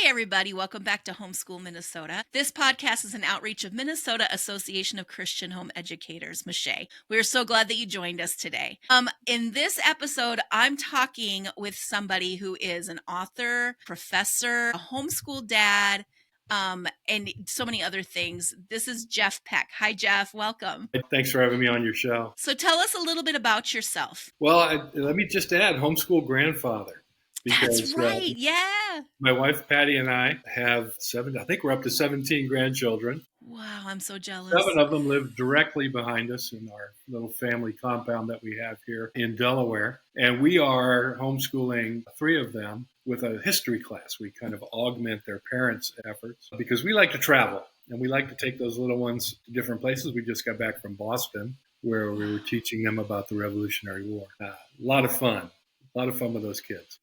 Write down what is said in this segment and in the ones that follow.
Hi, everybody. Welcome back to Homeschool Minnesota. This podcast is an outreach of Minnesota Association of Christian Home Educators, MACHE. We're so glad that you joined us today. In this episode, I'm talking with somebody who is an author, professor, a homeschool dad, and so many other things. This is Jeff Peck. Hi, Jeff. Welcome. Thanks for having me on your show. So tell us a little bit about yourself. Well, let me just add homeschool grandfather. That's right. Yeah. My wife, Patty, and I have I think we're up to 17 grandchildren. Wow, I'm so jealous. 7 of them live directly behind us in our little family compound that we have here in Delaware. And we are homeschooling 3 of them with a history class. We kind of augment their parents' efforts because we like to travel and we like to take those little ones to different places. We just got back from Boston where we were teaching them about the Revolutionary War. A lot of fun with those kids.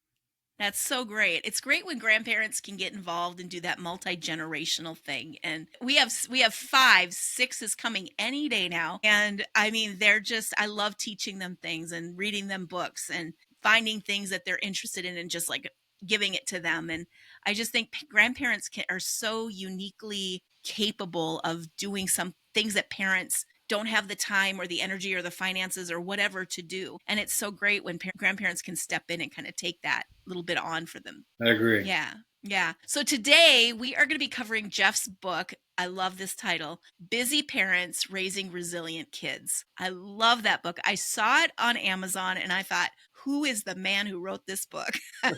That's so great. It's great when grandparents can get involved and do that multi-generational thing. And we have 5, 6 is coming any day now. And I mean, I love teaching them things and reading them books and finding things that they're interested in and just like giving it to them. And I just think grandparents are so uniquely capable of doing some things that parents don't have the time or the energy or the finances or whatever to do. And it's so great when grandparents can step in and kind of take that little bit on for them. I agree. Yeah. So today we are going to be covering Jeff's book. I love this title, Busy Parents Raising Resilient Kids. I love that book. I saw it on Amazon and I thought, who is the man who wrote this book? And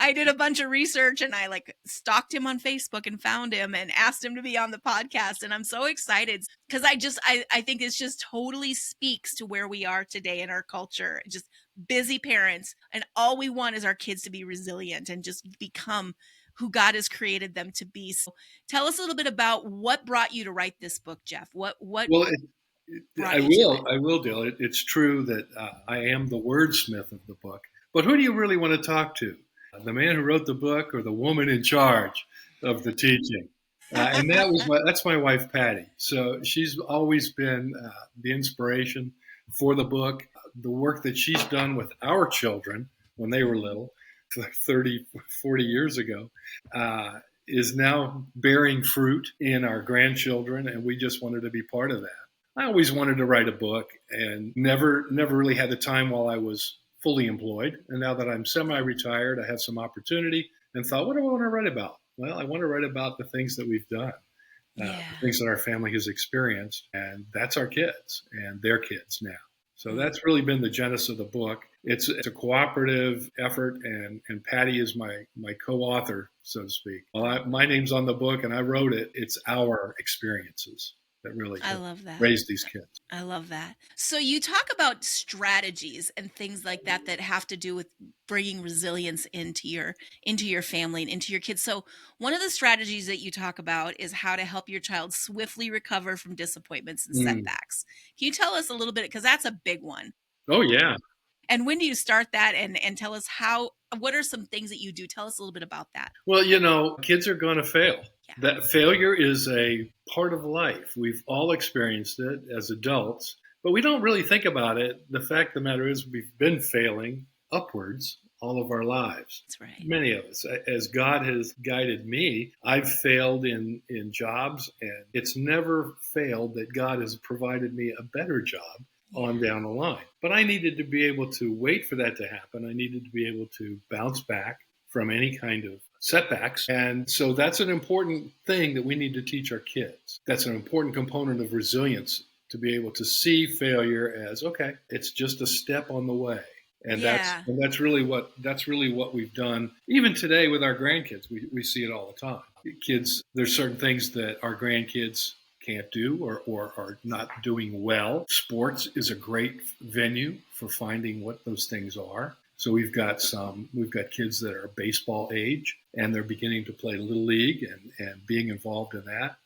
I did a bunch of research and I stalked him on Facebook and found him and asked him to be on the podcast. And I'm so excited because I think it just totally speaks to where we are today in our culture. Just busy parents. And all we want is our kids to be resilient and just become who God has created them to be. So tell us a little bit about what brought you to write this book, Jeff. Well, I will, Dale. It's true that I am the wordsmith of the book. But who do you really want to talk to? The man who wrote the book or the woman in charge of the teaching? And that's my wife, Patty. So she's always been the inspiration for the book. The work that she's done with our children when they were little, 30, 40 years ago, is now bearing fruit in our grandchildren, and we just wanted to be part of that. I always wanted to write a book and never really had the time while I was fully employed. And now that I'm semi-retired, I have some opportunity and thought, what do I want to write about? Well, I want to write about the things that we've done, the things that our family has experienced, and that's our kids and their kids now. So that's really been the genesis of the book. It's a cooperative effort, and Patty is my co-author, so to speak. Well, my name's on the book, and I wrote it. It's our experiences that really raised these kids. I love that. So you talk about strategies and things like that have to do with bringing resilience into your family and into your kids. So one of the strategies that you talk about is how to help your child swiftly recover from disappointments and setbacks. Can you tell us a little bit, because that's a big one? Oh, yeah. And when do you start that? And tell us what are some things that you do? Tell us a little bit about that. Well, kids are going to fail. Yeah. That failure is a part of life. We've all experienced it as adults, but we don't really think about it. The fact of the matter is we've been failing upwards all of our lives. That's right. Many of us. As God has guided me, I've failed in jobs, and it's never failed that God has provided me a better job on down the line. But I needed to be able to wait for that to happen. I needed to be able to bounce back from any kind of setbacks. And so that's an important thing that we need to teach our kids. That's an important component of resilience, to be able to see failure as, okay, it's just a step on the way. And that's really what we've done. Even today with our grandkids, we see it all the time. Kids, there's certain things that our grandkids can't do or are not doing well. Sports is a great venue for finding what those things are. So we've got kids that are baseball age and they're beginning to play Little League and being involved in that.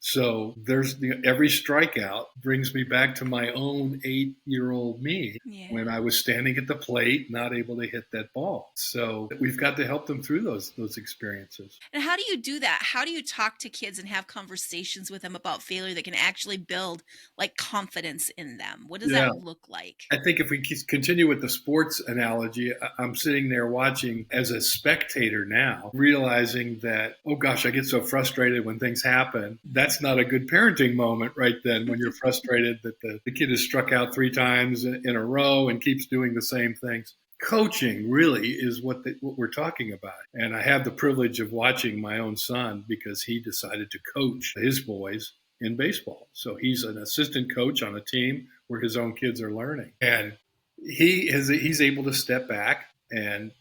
So there's every strikeout brings me back to my own 8-year-old me Yeah. when I was standing at the plate, not able to hit that ball. So we've got to help them through those experiences. And how do you do that? How do you talk to kids and have conversations with them about failure that can actually build like confidence in them? What does Yeah. that look like? I think if we continue with the sports analogy, I'm sitting there watching as a spectator now, realizing that, oh gosh, I get so frustrated when things happen. That's not a good parenting moment right then when you're frustrated that the kid has struck out 3 times in a row and keeps doing the same things. Coaching really is what we're talking about. And I have the privilege of watching my own son because he decided to coach his boys in baseball. So he's an assistant coach on a team where his own kids are learning. And he's able to step back and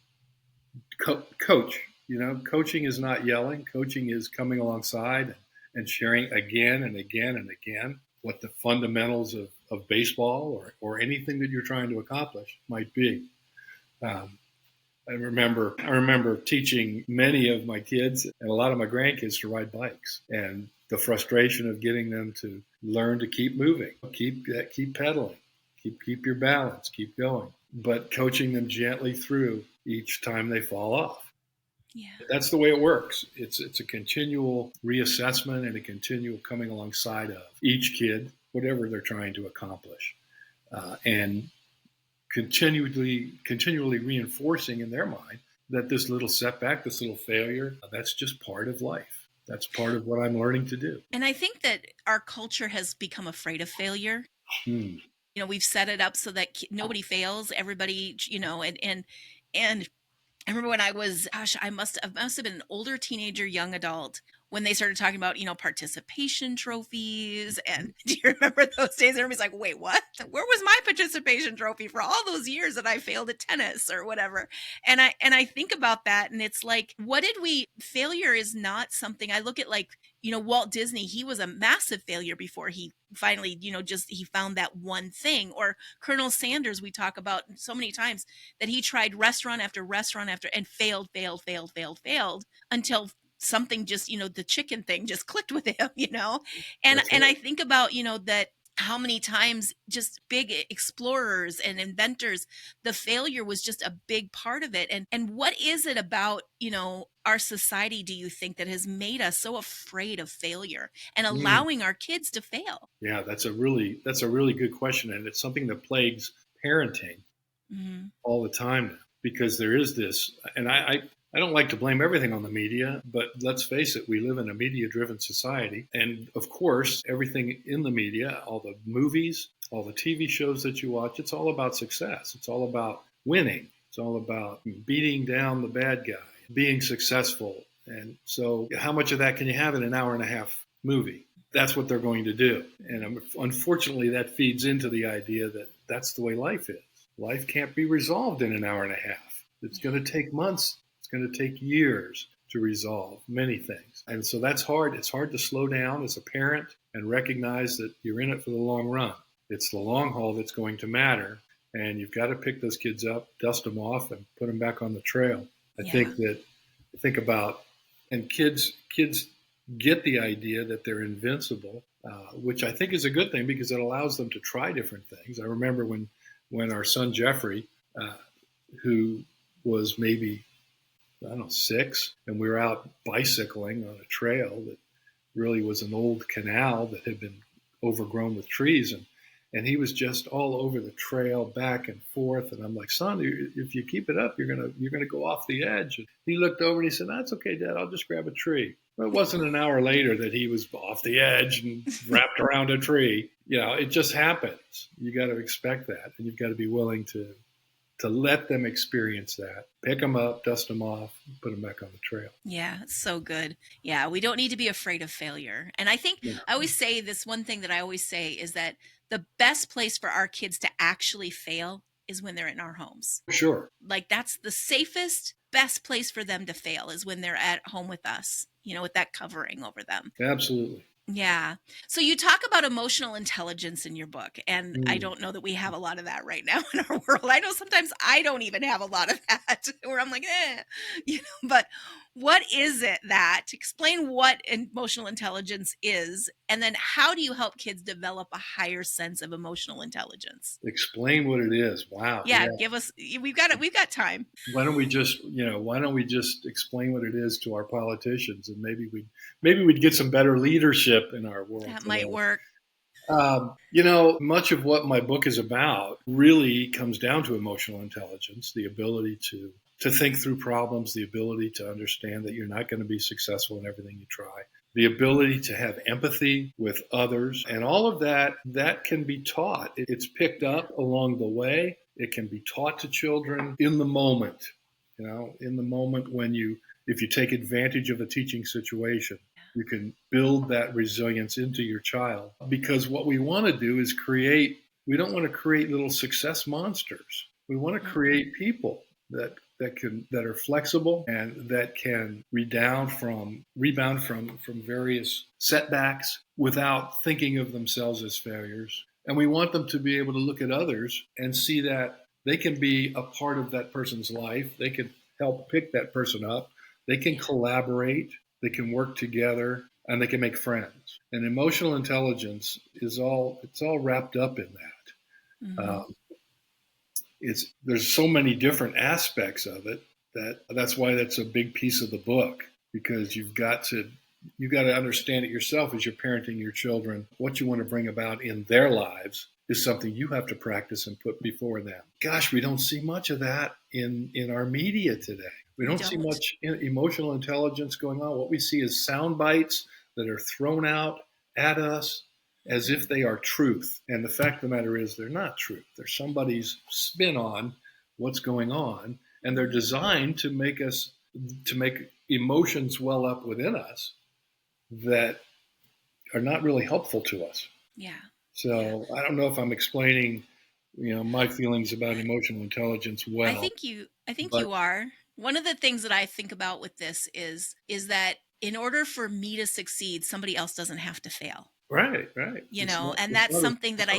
coach. Coaching is not yelling. Coaching is coming alongside and sharing again and again and again what the fundamentals of baseball or anything that you're trying to accomplish might be. I remember teaching many of my kids and a lot of my grandkids to ride bikes, and the frustration of getting them to learn to keep moving, keep pedaling, keep your balance, keep going, but coaching them gently through each time they fall off. Yeah. That's the way it works. It's a continual reassessment and a continual coming alongside of each kid, whatever they're trying to accomplish, and continually reinforcing in their mind that this little setback, this little failure, that's just part of life. That's part of what I'm learning to do. And I think that our culture has become afraid of failure. We've set it up so that nobody fails. Everybody, and I remember when I was, gosh, I must have been an older teenager, young adult, when they started talking about, participation trophies. And do you remember those days? Everybody's like, wait, what? Where was my participation trophy for all those years that I failed at tennis or whatever? And I think about that, and it's like, failure is not something. I look at, like, Walt Disney, he was a massive failure before he finally, he found that one thing. Or Colonel Sanders, we talk about so many times that he tried restaurant after restaurant after and failed until something just, the chicken thing just clicked with him. And I think about, that how many times just big explorers and inventors, the failure was just a big part of it. And what is it about, our society, do you think, that has made us so afraid of failure and allowing our kids to fail? Yeah, that's a really good question. And it's something that plagues parenting all the time now, because there is this, and I don't like to blame everything on the media, but let's face it, we live in a media-driven society. And of course, everything in the media, all the movies, all the TV shows that you watch, it's all about success. It's all about winning. It's all about beating down the bad guy, being successful. And so how much of that can you have in an hour and a half movie? That's what they're going to do. And unfortunately, that feeds into the idea that that's the way life is. Life can't be resolved in an hour and a half. It's going to take months. It's going to take years to resolve many things. And so that's hard. It's hard to slow down as a parent and recognize that you're in it for the long run. It's the long haul that's going to matter. And you've got to pick those kids up, dust them off, and put them back on the trail. I think about, and kids get the idea that they're invincible, which I think is a good thing because it allows them to try different things. I remember when our son Jeffrey, who was maybe, 6, and we were out bicycling on a trail that really was an old canal that had been overgrown with trees, and he was just all over the trail, back and forth. And I'm like, son, if you keep it up, you're gonna go off the edge. And he looked over and he said, that's okay, Dad, I'll just grab a tree. Well, it wasn't an hour later that he was off the edge and wrapped around a tree. It just happens. You got to expect that, and you've got to be willing to let them experience that. Pick them up, dust them off, put them back on the trail. Yeah, it's so good. Yeah, we don't need to be afraid of failure. And I think I always say this, one thing that I always say is that the best place for our kids to actually fail is when they're in our homes. Sure. Like, that's the safest, best place for them to fail, is when they're at home with us, with that covering over them. Absolutely. Yeah. So you talk about emotional intelligence in your book, and I Mm. don't know that we have a lot of that right now in our world. I know sometimes I don't even have a lot of that where I'm like, but what is it that explain what emotional intelligence is, and then how do you help kids develop a higher sense of emotional intelligence? Explain what it is. Wow. Yeah, Yeah. give us we've got time. Why don't we just explain what it is to our politicians, and maybe we'd get some better leadership in our world That might today. work. Much of what my book is about really comes down to emotional intelligence, the ability to think through problems, the ability to understand that you're not going to be successful in everything you try, the ability to have empathy with others, and all of that can be taught. It's picked Yeah. up along the way. It can be taught to children in the moment. In the moment when if you take advantage of a teaching situation, you can build that resilience into your child, because what we want to do is we don't want to create little success monsters. We want to Mm-mm. create people that are flexible and that can rebound from various setbacks without thinking of themselves as failures. And we want them to be able to look at others and see that they can be a part of that person's life. They can help pick that person up. They can Yeah. collaborate. They can work together, and they can make friends. And emotional intelligence it's all wrapped up in that. Mm-hmm. It's There's so many different aspects of it that's why that's a big piece of the book, because you've got to understand it yourself as you're parenting your children. What you want to bring about in their lives is something you have to practice and put before them. Gosh, we don't see much of that in our media today. We We don't see don't. much emotional intelligence going on. What we see is sound bites that are thrown out at us as Mhm. if they are truth. And the fact of the matter is, they're not truth. They're somebody's spin on what's going on, and they're Mhm. designed to make emotions well up within us that are not really helpful to us. Yeah. Yeah. So I don't know if I'm explaining, my feelings about emotional intelligence well, I think but you are. One of the things that I think about with this is that in order for me to succeed, somebody else doesn't have to fail. right, right. And It's that's not as something that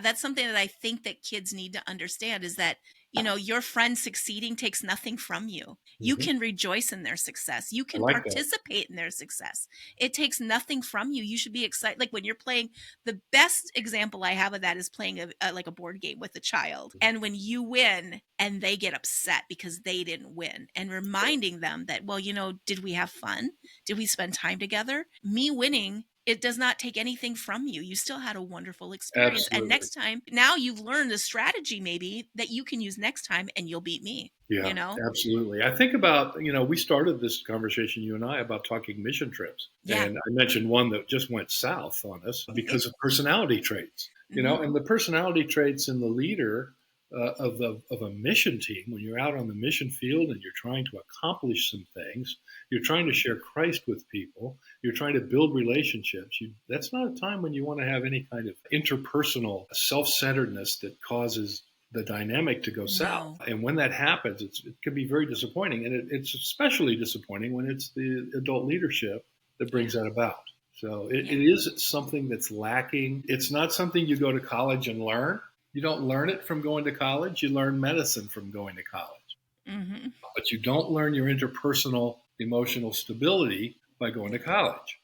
that's something that I think that kids need to understand is that, your friend succeeding takes nothing from you. You Mhm. can rejoice in their success. You I can like that. participate in their success. It takes nothing from you. You should be excited. Like when you're playing, the best example I have of that is playing like a board game with a child. And when you win and they get upset because they didn't win, and reminding them that, well, did we have fun? Did we spend time together? Me winning, it does not take anything from you. You still had a wonderful experience. And Absolutely. next time, now you've learned a strategy maybe that you can use next time and you'll beat me, you Yeah, know? absolutely. I think about, we started this conversation, you and I, about talking mission trips. Yeah. And I mentioned one that just went south on us because of personality traits, Hmm. and the personality traits in the leader of a mission team, when you're out on the mission field and you're trying to accomplish some things, you're trying to share Christ with people, you're trying to build relationships. That's not a time when you want to have any kind of interpersonal self centeredness that causes the dynamic to go south. No. And when that happens, it can be very disappointing. And it's especially disappointing when it's the adult leadership that Yeah. brings that about. So Yeah. it is something that's lacking. It's not something you go to college and learn. You don't learn it from going to college. You learn medicine from going to college. Hmm. But you don't learn your interpersonal emotional stability by going to college.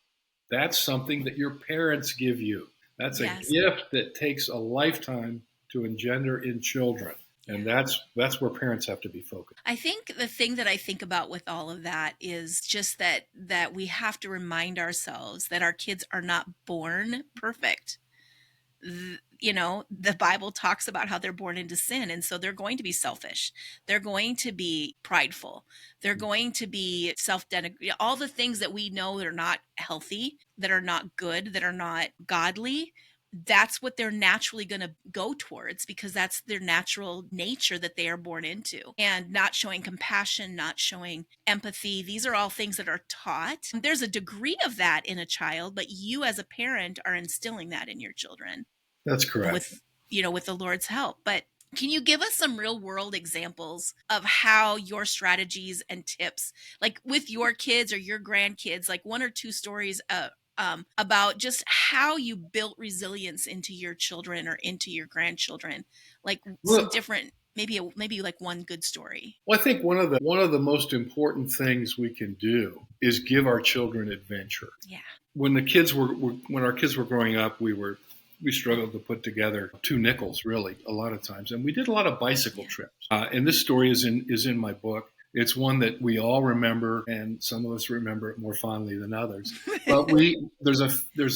That's something that your parents give you. That's a Yes. gift that takes a lifetime to engender in children. And Yeah. that's where parents have to be focused. I think the thing that I think about with all of that is just that we have to remind ourselves that our kids are not born perfect. The Bible talks about how they're born into sin, and so they're going to be selfish, they're going to be prideful, they're going to be self-denigrate, all the things that we know that are not healthy, that are not good, that are not godly. That's what they're naturally going to go towards because that's their natural nature that they are born into. And not showing compassion, not showing empathy, these are all things that are taught. There's a degree of that in a child, but you as a parent are instilling that in your children That's correct. with with the Lord's help. But can you give us some real world examples of how your strategies and tips, like with your kids or your grandkids, like one or two stories about just how you built resilience into your children or into your grandchildren, like some Well, different, maybe like one good story. I think one of the most important things we can do is give our children adventure. Yeah. When our kids were growing up, we struggled to put together two nickels really a lot of times, and we did a lot of bicycle Yeah. trips. And this story is in my book. It's one that we all remember, and some of us remember it more fondly than others. But there's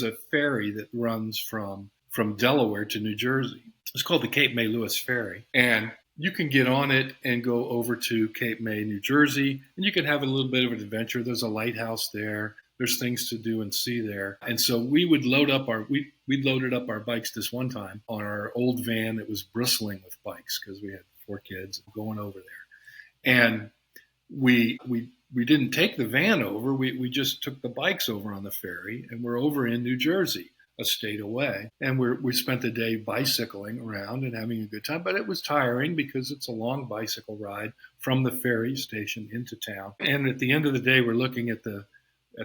a ferry that runs from Delaware to New Jersey. It's called the Cape May Lewis Ferry, and you can get on it and go over to Cape May, New Jersey, and you can have a little bit of an adventure. There's a lighthouse there. There's things to do and see there. And so we loaded up our bikes this one time on our old van that was bristling with bikes because we had 4 kids going over there. And we didn't take the van over. We just took the bikes over on the ferry, and we're over in New Jersey, a state away. And we spent the day bicycling around and having a good time. But it was tiring because it's a long bicycle ride from the ferry station into town. And at the end of the day, we're looking at the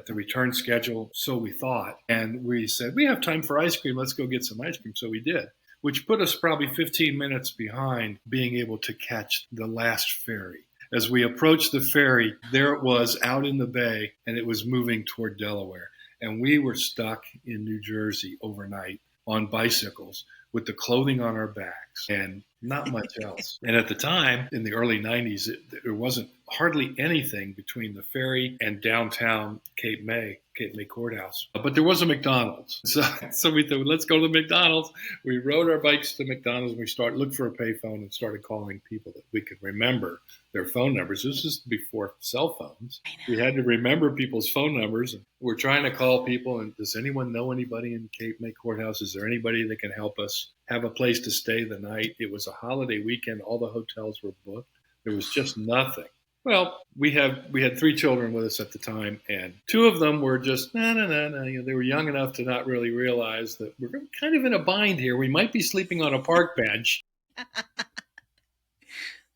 return schedule, so we thought. And we said, we have time for ice cream. Let's go get some ice cream. So we did, which put us probably 15 minutes behind being able to catch the last ferry. As we approached the ferry, there it was out in the bay, and it was moving toward Delaware. And we were stuck in New Jersey overnight on bicycles with the clothing on our backs and not much else. And at the time, in the early 90s, there wasn't hardly anything between the ferry and downtown Cape May Courthouse. But there was a McDonald's. So we thought, let's go to McDonald's. We rode our bikes to McDonald's, and we looked for a payphone and started calling people that we could remember their phone numbers. This is before cell phones. We had to remember people's phone numbers. And we're trying to call people, and does anyone know anybody in Cape May Courthouse? Is there anybody that can help us have a place to stay the night? It was a holiday weekend. All the hotels were booked. There was just nothing. Well, we had 3 children with us at the time, and 2 of them were just, no. They were young enough to not really realize that we're kind of in a bind here. We might be sleeping on a park bench. A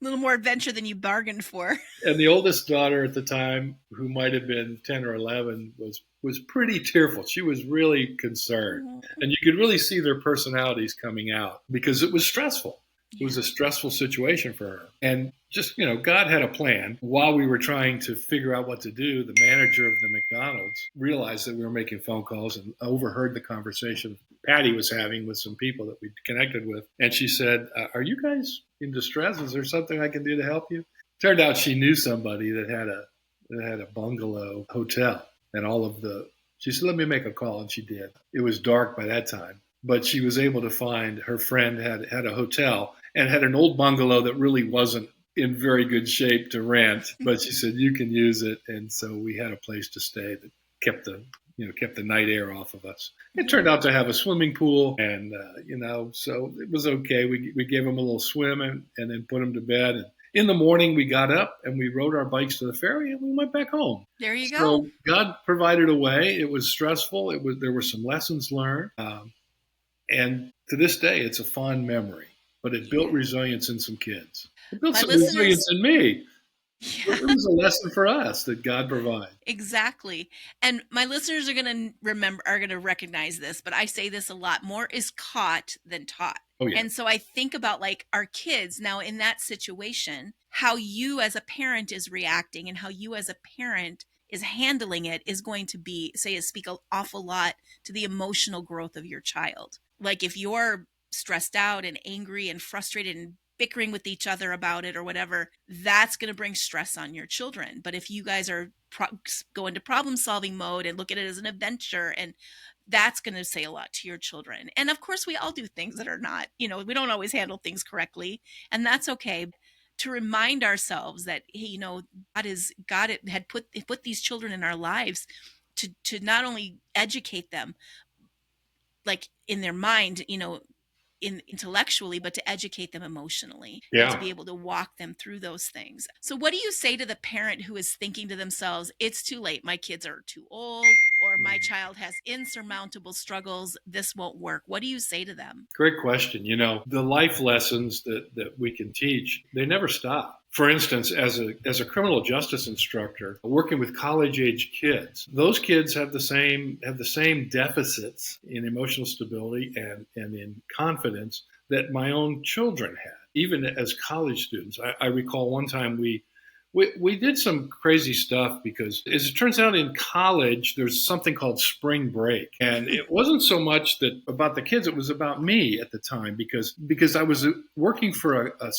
little more adventure than you bargained for. And the oldest daughter at the time, who might have been 10 or 11, was pretty tearful. She was really concerned. And you could really see their personalities coming out because it was stressful. It was a stressful situation for her. And just, God had a plan. While we were trying to figure out what to do, the manager of the McDonald's realized that we were making phone calls and overheard the conversation Patty was having with some people that we connected with. And she said, are you guys in distress? Is there something I can do to help you? Turned out she knew somebody that had a bungalow hotel, and she said, let me make a call. And she did. It was dark by that time, but she was able to find her friend had a hotel and had an old bungalow that really wasn't in very good shape to rent, but she said, you can use it. And so we had a place to stay that kept the night air off of us. It turned out to have a swimming pool, and so it was okay. We gave them a little swim and then put them to bed. And in the morning, we got up and we rode our bikes to the ferry and we went back home. There you go. So God provided a way. It was stressful. There were some lessons learned, and to this day, it's a fond memory. But it built resilience in some kids. It built some resilience in me. Yeah. It was a lesson for us that God provides. Exactly. And my listeners are going to recognize this, but I say this a lot. More is caught than taught. Oh, yeah. And so I think about like our kids now in that situation, how you as a parent is reacting and how you as a parent is handling it is going to speak an awful lot to the emotional growth of your child. Like if you're stressed out and angry and frustrated and bickering with each other about it or whatever, that's going to bring stress on your children. But if you guys are go into problem solving mode and look at it as an adventure, and that's going to say a lot to your children. And of course, we all do things that are not, we don't always handle things correctly, and that's okay. To remind ourselves that, hey, God had put these children in our lives to not only educate them, like in their mind, intellectually, but to educate them emotionally, and to be able to walk them through those things. So what do you say to the parent who is thinking to themselves, it's too late, my kids are too old, or my child has insurmountable struggles, this won't work. What do you say to them? Great question. The life lessons that we can teach, they never stop. For instance, as a criminal justice instructor working with college age kids, those kids have the same deficits in emotional stability and in confidence that my own children had, even as college students. I recall one time we did some crazy stuff because, as it turns out, in college there's something called spring break, and it wasn't so much that about the kids; it was about me at the time because I was working for a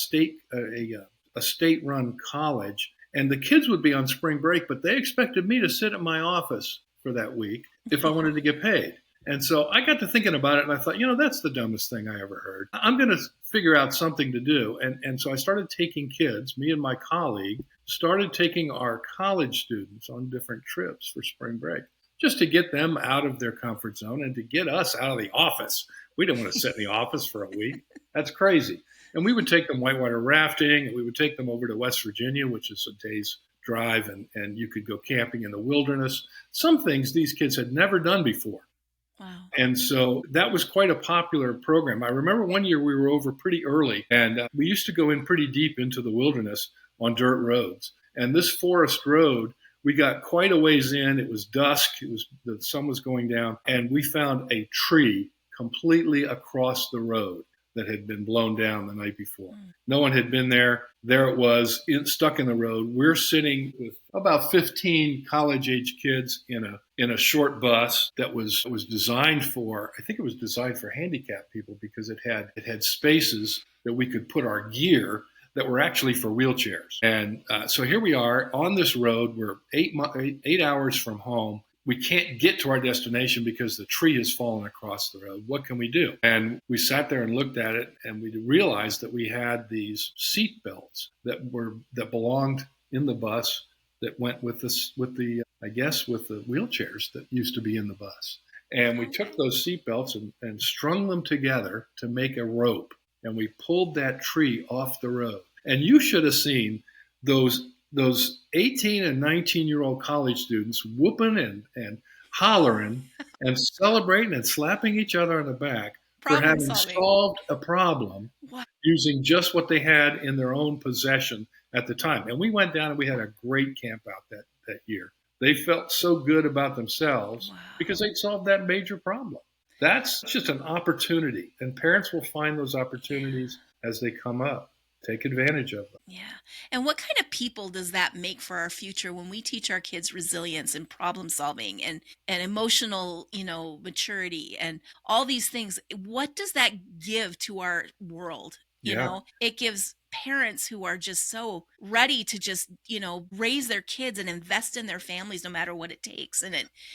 state-run college, and the kids would be on spring break, but they expected me to sit at my office for that week if I wanted to get paid. And so I got to thinking about it, and I thought, that's the dumbest thing I ever heard. I'm going to figure out something to do. And so I started taking kids, me and my colleague, started taking our college students on different trips for spring break, just to get them out of their comfort zone and to get us out of the office. We didn't want to sit in the office for a week. That's crazy. And we would take them whitewater rafting, and we would take them over to West Virginia, which is a day's drive, and you could go camping in the wilderness. Some things these kids had never done before. Wow. And so that was quite a popular program. I remember one year we were over pretty early, and we used to go in pretty deep into the wilderness on dirt roads. And this forest road, we got quite a ways in. It was dusk. The sun was going down, and we found a tree completely across the road that had been blown down the night before. No one had been there. There it was, stuck in the road. We're sitting with about 15 college-age kids in a short bus that was designed for, I think it was designed for handicapped people because it had spaces that we could put our gear that were actually for wheelchairs. And so here we are on this road. We're 8 hours from home. We can't get to our destination because the tree has fallen across the road. What can we do? And we sat there and looked at it, and we realized that we had these seat belts that belonged in the bus that went with the wheelchairs that used to be in the bus. And we took those seat belts and strung them together to make a rope, and we pulled that tree off the road. And you should have seen those 18 and 19-year-old college students whooping and hollering and celebrating and slapping each other on the back for having solved a problem using just what they had in their own possession at the time. And we went down and we had a great camp out that year. They felt so good about themselves because they'd solved that major problem. That's just an opportunity, and parents will find those opportunities as they come up. Take advantage of them. Yeah. And what kind of people does that make for our future when we teach our kids resilience and problem solving and emotional, maturity and all these things? What does that give to our world? It gives parents who are just so ready to just, raise their kids and invest in their families no matter what it takes. And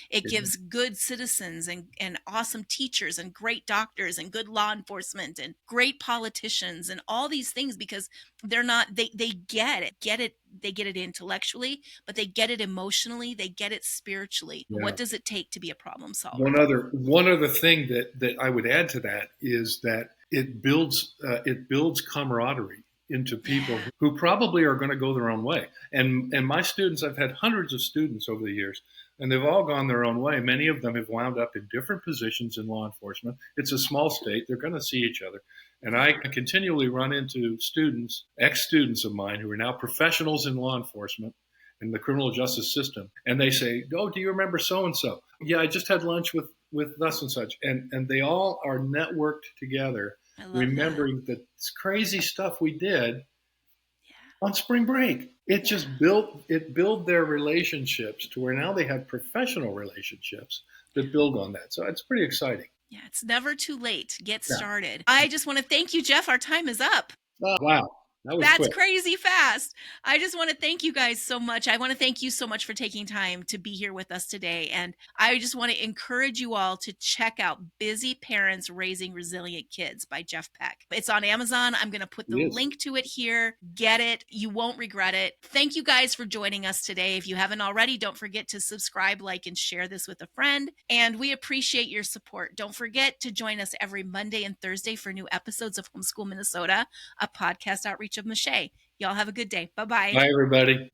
it gives good citizens and awesome teachers and great doctors and good law enforcement and great politicians and all these things because they get it. They get it intellectually, but they get it emotionally. They get it spiritually. Yeah. What does it take to be a problem solver? One other thing that I would add to that is that it builds camaraderie into people who probably are going to go their own way. And my students, I've had hundreds of students over the years, and they've all gone their own way. Many of them have wound up in different positions in law enforcement. It's a small state. They're going to see each other. And I continually run into students, ex-students of mine, who are now professionals in law enforcement in the criminal justice system. And they say, "Oh, do you remember so-and-so? Yeah, I just had lunch with thus and such." And they all are networked together, remembering the crazy stuff we did on spring break. It just built their relationships to where now they have professional relationships that build on that. So it's pretty exciting. Yeah, it's never too late. Get started. I just want to thank you, Jeff. Our time is up. Oh, wow. That's quick. Crazy fast. I just want to thank you guys so much. I want to thank you so much for taking time to be here with us today. And I just want to encourage you all to check out Busy Parents Raising Resilient Kids by Jeff Peck. It's on Amazon. I'm going to put the link to it here. Get it. You won't regret it. Thank you guys for joining us today. If you haven't already, don't forget to subscribe, like, and share this with a friend. And we appreciate your support. Don't forget to join us every Monday and Thursday for new episodes of Homeschool Minnesota, a podcast outreach of Mache. Y'all have a good day. Bye-bye. Bye, everybody.